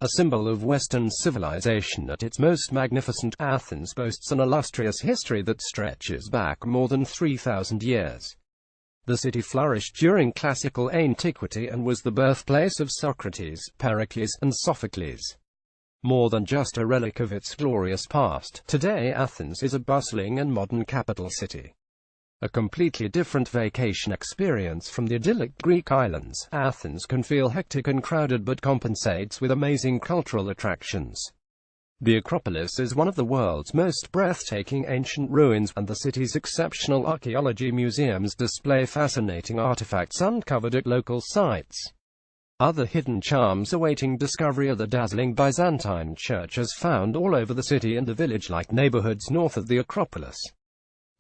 A symbol of Western civilization at its most magnificent, Athens boasts an illustrious history that stretches back more than 3,000 years. The city flourished during classical antiquity and was the birthplace of Socrates, Pericles, and Sophocles. More than just a relic of its glorious past, today Athens is a bustling and modern capital city. A completely different vacation experience from the idyllic Greek islands, Athens can feel hectic and crowded but compensates with amazing cultural attractions. The Acropolis is one of the world's most breathtaking ancient ruins, and the city's exceptional archaeology museums display fascinating artifacts uncovered at local sites. Other hidden charms awaiting discovery are the dazzling Byzantine churches found all over the city and the village-like neighborhoods north of the Acropolis.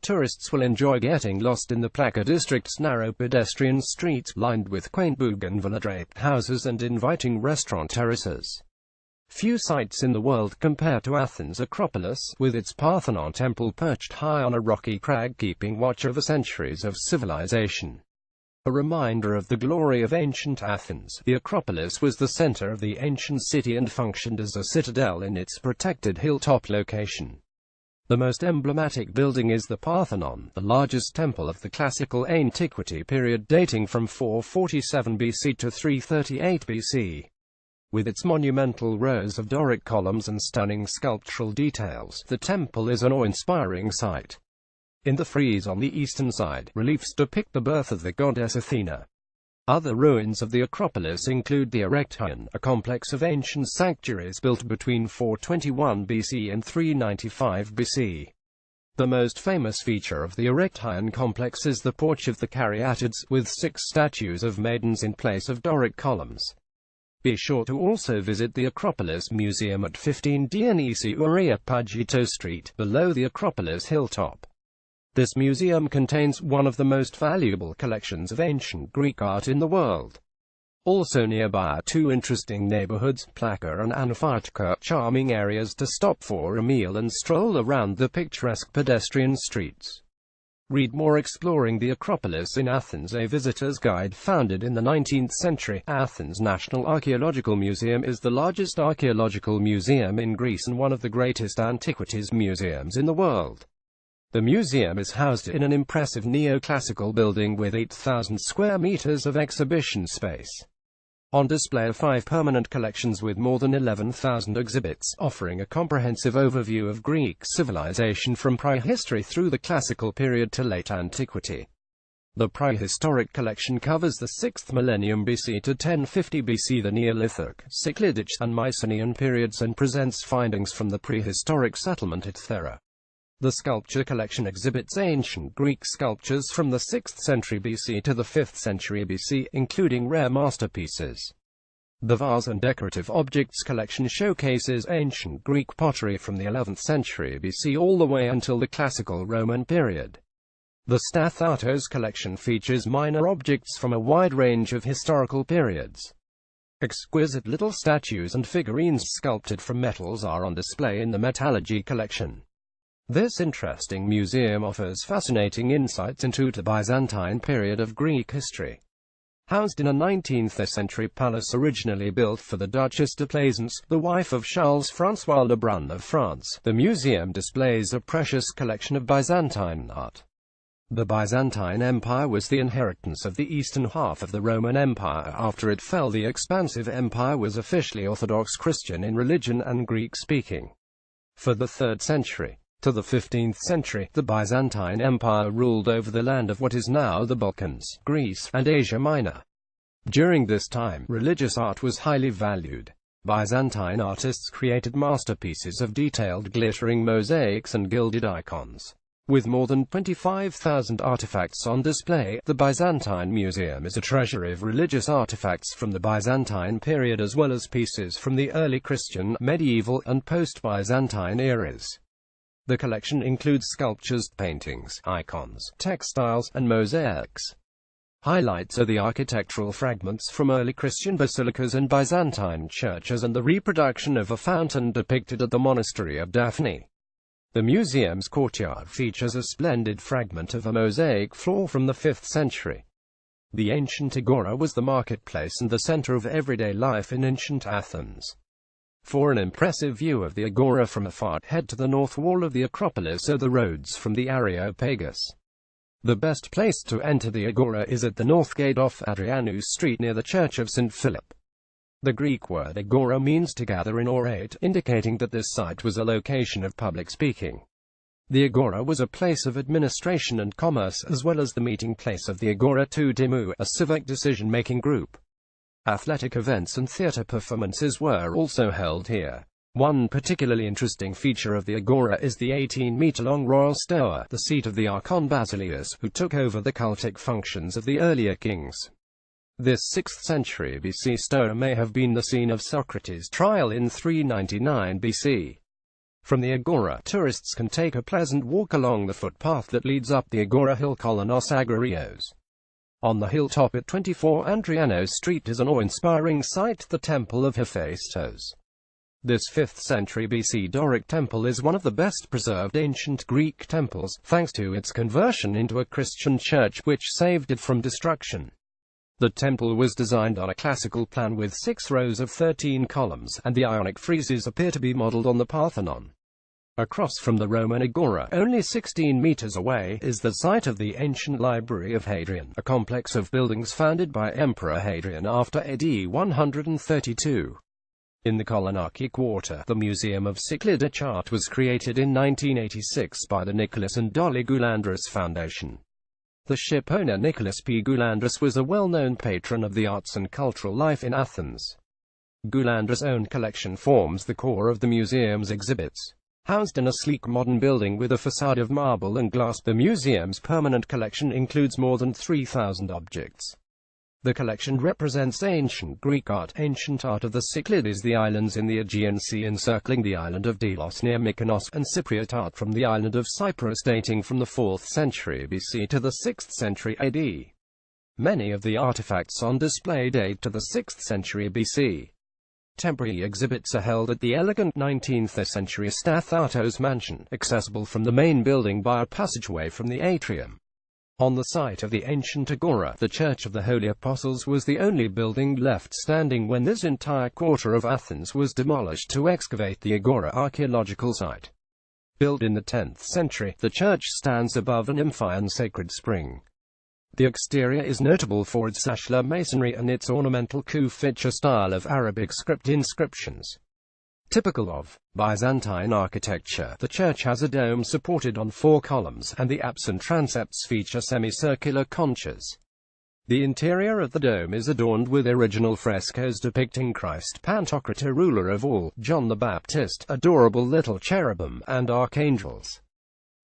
Tourists will enjoy getting lost in the Plaka district's narrow pedestrian streets, lined with quaint bougainvillea-draped houses and inviting restaurant terraces. Few sites in the world compare to Athens' Acropolis, with its Parthenon temple perched high on a rocky crag keeping watch over centuries of civilization. A reminder of the glory of ancient Athens, the Acropolis was the center of the ancient city and functioned as a citadel in its protected hilltop location. The most emblematic building is the Parthenon, the largest temple of the classical antiquity period dating from 447 BC to 338 BC. With its monumental rows of Doric columns and stunning sculptural details, the temple is an awe-inspiring sight. In the frieze on the eastern side, reliefs depict the birth of the goddess Athena. Other ruins of the Acropolis include the Erectaion, a complex of ancient sanctuaries built between 421 BC and 395 BC. The most famous feature of the Erectaion complex is the Porch of the Caryatids, with 6 statues of maidens in place of Doric columns. Be sure to also visit the Acropolis Museum at 15 Dionysi Areopagito Street, below the Acropolis hilltop. This museum contains one of the most valuable collections of ancient Greek art in the world. Also nearby are 2 interesting neighborhoods, Plaka and Anafartika, charming areas to stop for a meal and stroll around the picturesque pedestrian streets. Read more exploring the Acropolis in Athens, a visitor's guide founded in the 19th century. Athens National Archaeological Museum is the largest archaeological museum in Greece and one of the greatest antiquities museums in the world. The museum is housed in an impressive neoclassical building with 8,000 square meters of exhibition space. On display are 5 permanent collections with more than 11,000 exhibits, offering a comprehensive overview of Greek civilization from prehistory through the classical period to late antiquity. The prehistoric collection covers the 6th millennium BC to 1050 BC, the Neolithic, Cyclidic, and Mycenaean periods, and presents findings from the prehistoric settlement at Thera. The sculpture collection exhibits ancient Greek sculptures from the 6th century BC to the 5th century BC, including rare masterpieces. The Vase and Decorative Objects collection showcases ancient Greek pottery from the 11th century BC all the way until the classical Roman period. The Stathatos collection features minor objects from a wide range of historical periods. Exquisite little statues and figurines sculpted from metals are on display in the Metallurgy collection. This interesting museum offers fascinating insights into the Byzantine period of Greek history. Housed in a 19th century palace originally built for the Duchesse de Plaisance, the wife of Charles-François Lebrun of France, the museum displays a precious collection of Byzantine art. The Byzantine Empire was the inheritance of the eastern half of the Roman Empire. After it fell, the expansive empire was officially Orthodox Christian in religion and Greek-speaking. For the 3rd century to the 15th century, the Byzantine Empire ruled over the land of what is now the Balkans, Greece, and Asia Minor. During this time, religious art was highly valued. Byzantine artists created masterpieces of detailed glittering mosaics and gilded icons. With more than 25,000 artifacts on display, the Byzantine Museum is a treasury of religious artifacts from the Byzantine period as well as pieces from the early Christian, medieval, and post-Byzantine eras. The collection includes sculptures, paintings, icons, textiles, and mosaics. Highlights are the architectural fragments from early Christian basilicas and Byzantine churches and the reproduction of a fountain depicted at the monastery of Daphne. The museum's courtyard features a splendid fragment of a mosaic floor from the 5th century. The ancient agora was the marketplace and the center of everyday life in ancient Athens. For an impressive view of the agora from afar, head to the north wall of the Acropolis or the roads from the Areopagus. The best place to enter the agora is at the north gate off Adrianou Street near the Church of St. Philip. The Greek word agora means to gather in or aid, indicating that this site was a location of public speaking. The agora was a place of administration and commerce, as well as the meeting place of the Agora του Τιμού, a civic decision-making group. Athletic events and theatre performances were also held here. One particularly interesting feature of the agora is the 18-meter-long royal stoa, the seat of the Archon Basileus, who took over the cultic functions of the earlier kings. This 6th century BC stoa may have been the scene of Socrates' trial in 399 BC. From the agora, tourists can take a pleasant walk along the footpath that leads up the agora hill Kolonos Agorios. On the hilltop at 24 Andrianos Street is an awe-inspiring sight, the Temple of Hephaestus. This 5th century BC Doric temple is one of the best preserved ancient Greek temples, thanks to its conversion into a Christian church which saved it from destruction. The temple was designed on a classical plan with 6 rows of 13 columns, and the Ionic friezes appear to be modeled on the Parthenon. Across from the Roman agora, only 16 meters away, is the site of the ancient Library of Hadrian, a complex of buildings founded by Emperor Hadrian after AD 132. In the Kolonaki Quarter, the Museum of Cyclid Art was created in 1986 by the Nicholas and Dolly Goulandris Foundation. The ship owner Nicholas P. Goulandris was a well-known patron of the arts and cultural life in Athens. Goulandris' own collection forms the core of the museum's exhibits. Housed in a sleek modern building with a facade of marble and glass, the museum's permanent collection includes more than 3,000 objects. The collection represents ancient Greek art. Ancient art of the Cyclades, the islands in the Aegean Sea encircling the island of Delos near Mykonos, and Cypriot art from the island of Cyprus dating from the 4th century BC to the 6th century AD. Many of the artifacts on display date to the 6th century BC. Temporary exhibits are held at the elegant 19th century Stathatos mansion, accessible from the main building by a passageway from the atrium. On the site of the ancient agora, the Church of the Holy Apostles was the only building left standing when this entire quarter of Athens was demolished to excavate the agora archaeological site. Built in the 10th century, the church stands above an Nymphaean sacred spring. The exterior is notable for its ashlar masonry and its ornamental Kufic style of Arabic script inscriptions. Typical of Byzantine architecture, the church has a dome supported on 4 columns, and the apse and transepts feature semicircular conches. The interior of the dome is adorned with original frescoes depicting Christ Pantocrator, ruler of all, John the Baptist, adorable little cherubim, and archangels.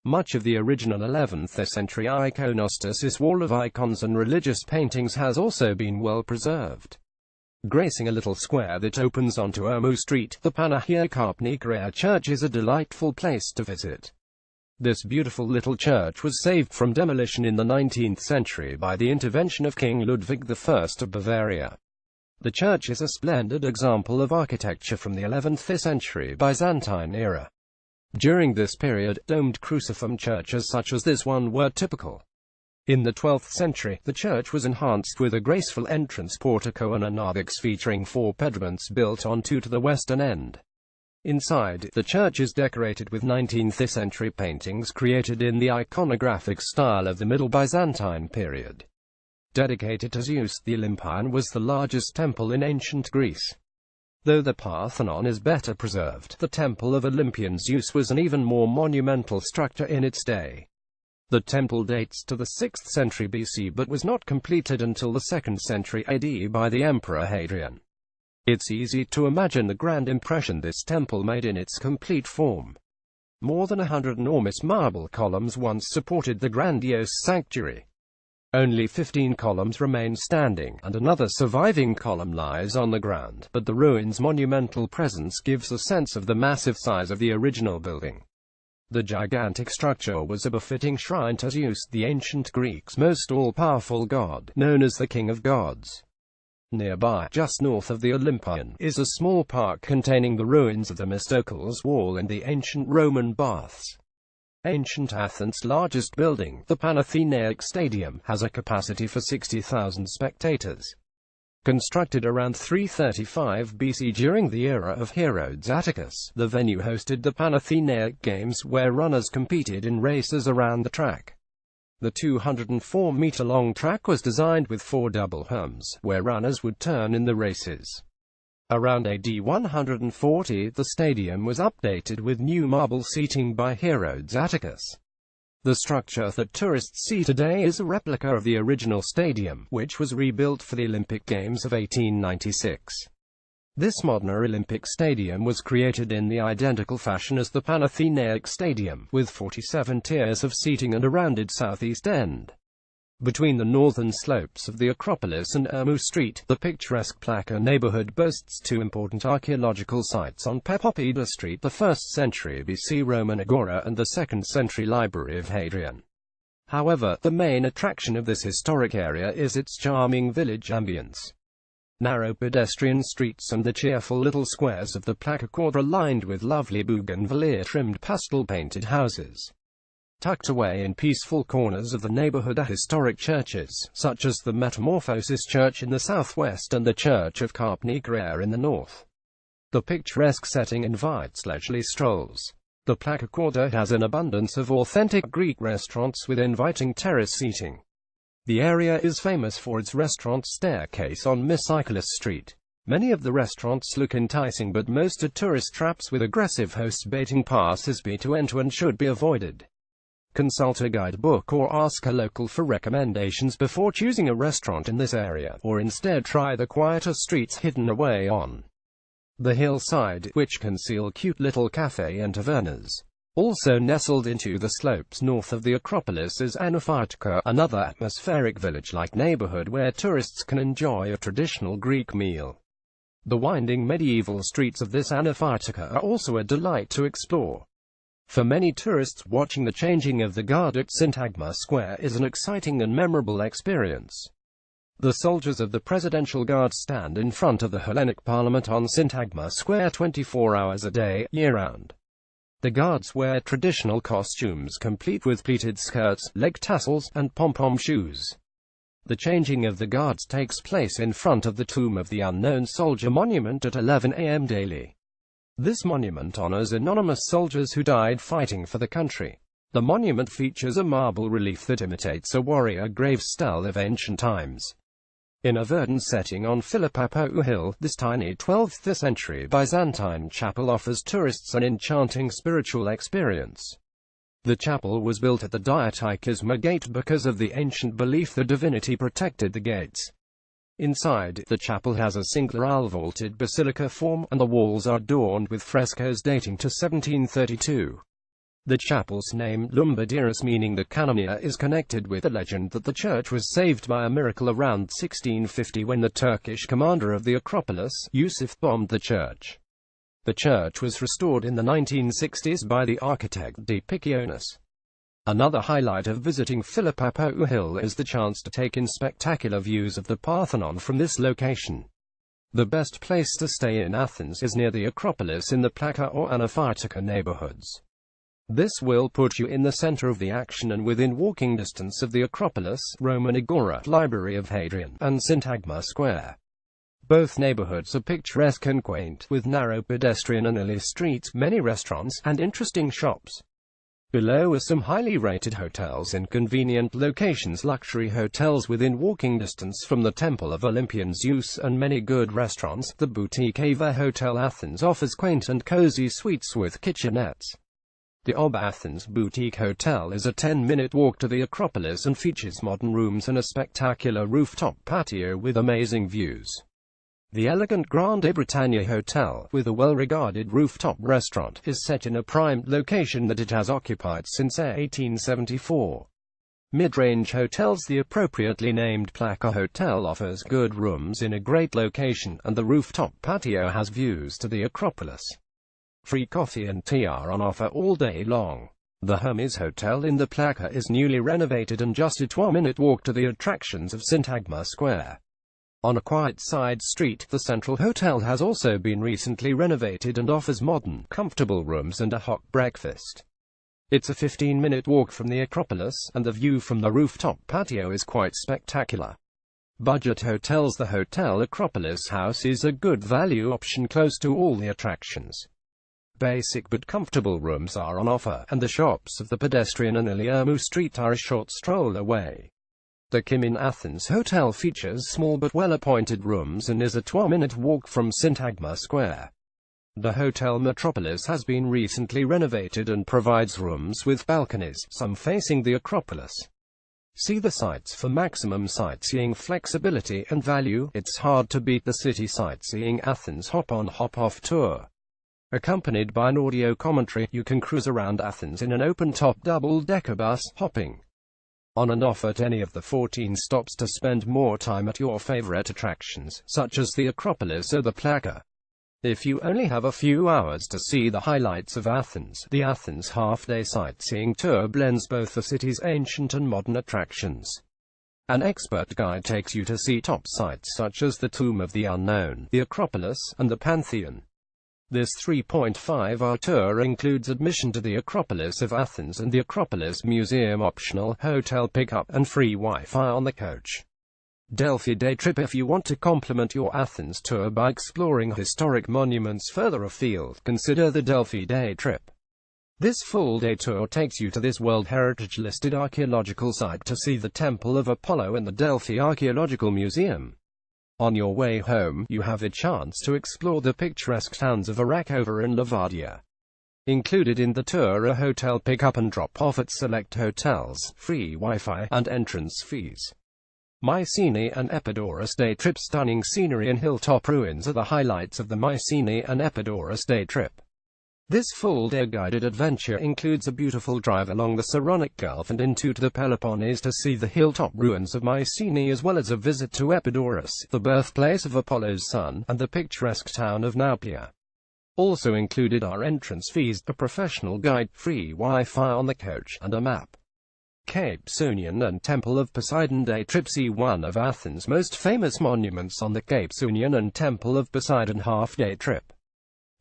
Much of the original 11th century iconostasis wall of icons and religious paintings has also been well preserved. Gracing a little square that opens onto Omu Street, the Panagiokarpnikaria Church is a delightful place to visit. This beautiful little church was saved from demolition in the 19th century by the intervention of King Ludwig I of Bavaria. The church is a splendid example of architecture from the 11th century Byzantine era. During this period, domed cruciform churches such as this one were typical. In the 12th century, the church was enhanced with a graceful entrance portico and a narthex featuring 4 pediments built onto to the western end. Inside, the church is decorated with 19th century paintings created in the iconographic style of the Middle Byzantine period. Dedicated to Zeus, the Olympian was the largest temple in ancient Greece. Though the Parthenon is better preserved, the temple of Olympian Zeus was an even more monumental structure in its day. The temple dates to the 6th century BC but was not completed until the 2nd century AD by the Emperor Hadrian. It's easy to imagine the grand impression this temple made in its complete form. More than 100 enormous marble columns once supported the grandiose sanctuary. Only 15 columns remain standing, and another surviving column lies on the ground, but the ruins' monumental presence gives a sense of the massive size of the original building. The gigantic structure was a befitting shrine to Zeus, the ancient Greeks' most all-powerful god, known as the King of Gods. Nearby, just north of the Olympian, is a small park containing the ruins of the Mistocles Wall and the ancient Roman baths. Ancient Athens' largest building, the Panathenaic Stadium, has a capacity for 60,000 spectators. Constructed around 335 BC during the era of Herodes Atticus, the venue hosted the Panathenaic Games, where runners competed in races around the track. The 204-meter-long track was designed with 4 double humps, where runners would turn in the races. Around AD 140, the stadium was updated with new marble seating by Herodes Atticus. The structure that tourists see today is a replica of the original stadium, which was rebuilt for the Olympic Games of 1896. This modern Olympic Stadium was created in the identical fashion as the Panathenaic Stadium, with 47 tiers of seating and a rounded southeast end. Between the northern slopes of the Acropolis and Ermou Street, the picturesque Plaka neighborhood boasts 2 important archaeological sites on Pepopeda Street: the 1st century BC Roman Agora and the 2nd century Library of Hadrian. However, the main attraction of this historic area is its charming village ambience. Narrow pedestrian streets and the cheerful little squares of the Plaka Quarter lined with lovely bougainvillea-trimmed pastel-painted houses. Tucked away in peaceful corners of the neighborhood are historic churches, such as the Metamorphosis Church in the southwest and the Church of Carpentry in the north. The picturesque setting invites leisurely strolls. The Plaka Quarter has an abundance of authentic Greek restaurants with inviting terrace seating. The area is famous for its restaurant staircase on Miscyclus Street. Many of the restaurants look enticing, but most are tourist traps with aggressive hosts baiting passers-by to enter and should be avoided. Consult a guidebook or ask a local for recommendations before choosing a restaurant in this area, or instead try the quieter streets hidden away on the hillside, which conceal cute little cafe and tavernas. Also nestled into the slopes north of the Acropolis is Anaphartika, another atmospheric village-like neighborhood where tourists can enjoy a traditional Greek meal. The winding medieval streets of this Anaphartika are also a delight to explore. For many tourists, watching the changing of the guard at Syntagma Square is an exciting and memorable experience. The soldiers of the Presidential Guard stand in front of the Hellenic Parliament on Syntagma Square 24 hours a day, year-round. The guards wear traditional costumes complete with pleated skirts, leg tassels, and pom-pom shoes. The changing of the guards takes place in front of the Tomb of the Unknown Soldier monument at 11 a.m. daily. This monument honors anonymous soldiers who died fighting for the country. The monument features a marble relief that imitates a warrior grave style of ancient times. In a verdant setting on Philippopou Hill, this tiny 12th century Byzantine chapel offers tourists an enchanting spiritual experience. The chapel was built at the Diatikisma Gate because of the ancient belief the divinity protected the gates. Inside, the chapel has a singular vaulted basilica form, and the walls are adorned with frescoes dating to 1732. The chapel's name, Lumbadirus, meaning the Cannonia, is connected with the legend that the church was saved by a miracle around 1650 when the Turkish commander of the Acropolis, Yusuf, bombed the church. The church was restored in the 1960s by the architect D. Piccionis. Another highlight of visiting Philippopou Hill is the chance to take in spectacular views of the Parthenon from this location. The best place to stay in Athens is near the Acropolis in the Plaka or Anaphartika neighborhoods. This will put you in the center of the action and within walking distance of the Acropolis, Roman Agora, Library of Hadrian, and Syntagma Square. Both neighborhoods are picturesque and quaint, with narrow pedestrian and alley streets, many restaurants, and interesting shops. Below are some highly rated hotels in convenient locations, luxury hotels within walking distance from the Temple of Olympian Zeus, and many good restaurants. The boutique Ava Hotel Athens offers quaint and cozy suites with kitchenettes. The Ob Athens Boutique Hotel is a 10-minute walk to the Acropolis and features modern rooms and a spectacular rooftop patio with amazing views. The elegant Grande Britannia Hotel, with a well-regarded rooftop restaurant, is set in a prime location that it has occupied since 1874. Mid-range hotels. The appropriately named Plaka Hotel offers good rooms in a great location, and the rooftop patio has views to the Acropolis. Free coffee and tea are on offer all day long. The Hermes Hotel in the Plaka is newly renovated and just a 12-minute walk to the attractions of Syntagma Square. On a quiet side street, the Central Hotel has also been recently renovated and offers modern, comfortable rooms and a hot breakfast. It's a 15-minute walk from the Acropolis, and the view from the rooftop patio is quite spectacular. Budget hotels. The Hotel Acropolis House is a good value option close to all the attractions. Basic but comfortable rooms are on offer, and the shops of the pedestrian and Iliamou Street are a short stroll away. The Kim in Athens Hotel features small but well-appointed rooms and is a 12-minute walk from Syntagma Square. The Hotel Metropolis has been recently renovated and provides rooms with balconies, some facing the Acropolis. See the sites for maximum sightseeing flexibility and value. It's hard to beat the City Sightseeing Athens Hop-on Hop-off tour. Accompanied by an audio commentary, you can cruise around Athens in an open-top double-decker bus, hopping on and off at any of the 14 stops to spend more time at your favorite attractions, such as the Acropolis or the Plaka. If you only have a few hours to see the highlights of Athens, the Athens half-day sightseeing tour blends both the city's ancient and modern attractions. An expert guide takes you to see top sites such as the Tomb of the Unknown, the Acropolis, and the Pantheon. This 3.5-hour tour includes admission to the Acropolis of Athens and the Acropolis Museum, optional hotel pickup, and free Wi-Fi on the coach. Delphi day trip. If you want to complement your Athens tour by exploring historic monuments further afield, consider the Delphi day trip. This full-day tour takes you to this World Heritage-listed archaeological site to see the Temple of Apollo and the Delphi Archaeological Museum. On your way home, you have a chance to explore the picturesque towns of Arakova and Lavadia. Included in the tour are hotel pick-up and drop-off at select hotels, free Wi-Fi, and entrance fees. Mycenae and Epidaurus day trip. Stunning scenery and hilltop ruins are the highlights of the Mycenae and Epidaurus day trip. This full-day guided adventure includes a beautiful drive along the Saronic Gulf and into the Peloponnese to see the hilltop ruins of Mycenae, as well as a visit to Epidaurus, the birthplace of Apollo's son, and the picturesque town of Nauplia. Also included are entrance fees, a professional guide, free Wi-Fi on the coach, and a map. Cape Sunion and Temple of Poseidon day trip. See one of Athens' most famous monuments on the Cape Sunion and Temple of Poseidon half-day trip.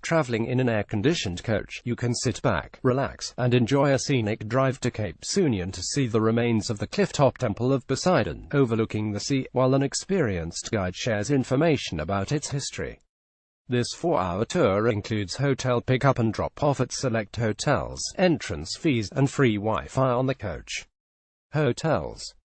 Traveling in an air-conditioned coach, you can sit back, relax, and enjoy a scenic drive to Cape Sunion to see the remains of the cliff-top Temple of Poseidon, overlooking the sea, while an experienced guide shares information about its history. This 4-hour tour includes hotel pick-up and drop-off at select hotels, entrance fees, and free Wi-Fi on the coach. Hotels.